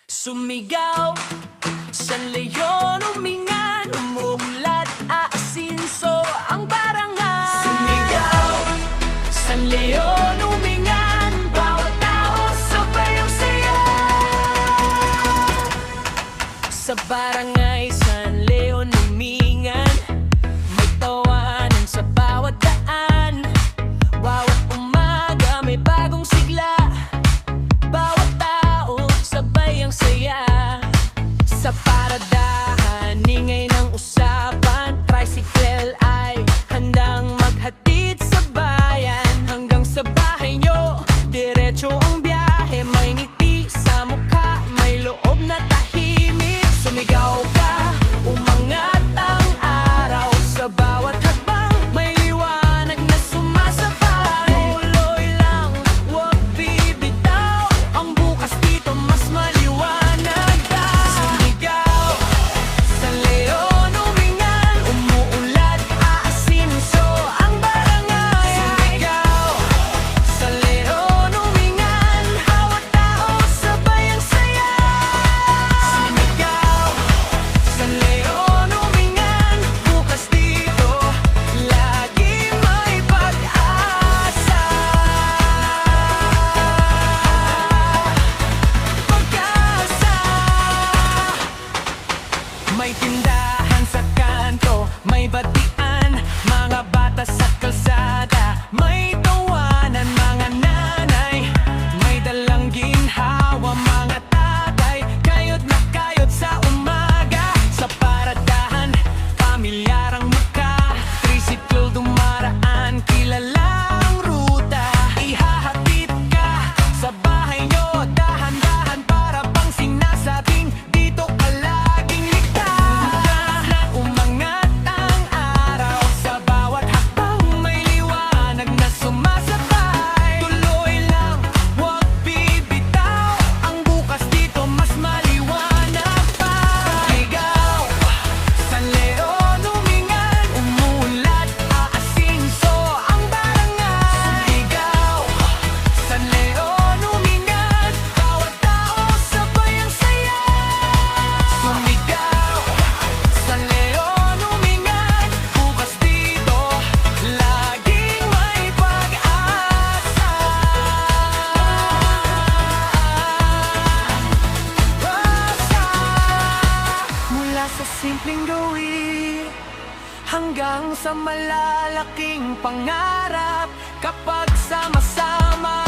Sumigaw sa leyon, umingan, umuulat, aasinso ang barangay. Sumigaw sa leyon, umingan, bawat tao sabay ang saya. Sa barangay San Leon umingan, may tawanan sa bawat daan. Bawat umaga may bagong sigla, bawat tao sabay ang saya. Sa paradahan, ingay ng usapan, tricycle ay handang maghatid sa bayan. Hanggang sa bahay nyo, diretso ang biyahe. May ngiti sa mukha, may loob na tahimik. Sumigaw ka, umangat ang araw. Sa bawat hakbang, may liwanag na sumasabay. Tuloy lang, huwag bibitaw, ang bukas dito mas maliwanag daw. Sumigaw sa leon, umingan, umuulat, aasinso ang barangay. Sumigaw sa leon, umingan, bawat tao sabay ang saya. Sumigaw sa leon, umingan, bukas dito lagi may pag-asa. Pag-asa. May tindahan sa kanto, may batian, mga bata sa kalsada, may tawanan, mga nanay, may dalang ginhawa, mga tatay, kayod na kayod sa umaga. Sa paradahan, pamilyar ang mukha, tricycle dumaraan, kilala ang ruta. Ihahatid ka sa bahay nyo, dahan-dahan, para bang sinasabing dito ka laging ligtas. Umangat ang araw, sa bawat hakbang may liwanag na sumasabay. Tuloy lang, huwag bibitaw, ang bukas dito mas maliwanag pa. Sumigaw sa leon, umingan, umuulat, aasinso ang barangay. Sumigaw sa leon, umingan, bawat tao sabay ang saya. Sumigaw sa leon, umingan, bukas dito laging may pag-asa. Mula sa simpleng gawin hanggang sa malalaking pangarap, kapag sama-sama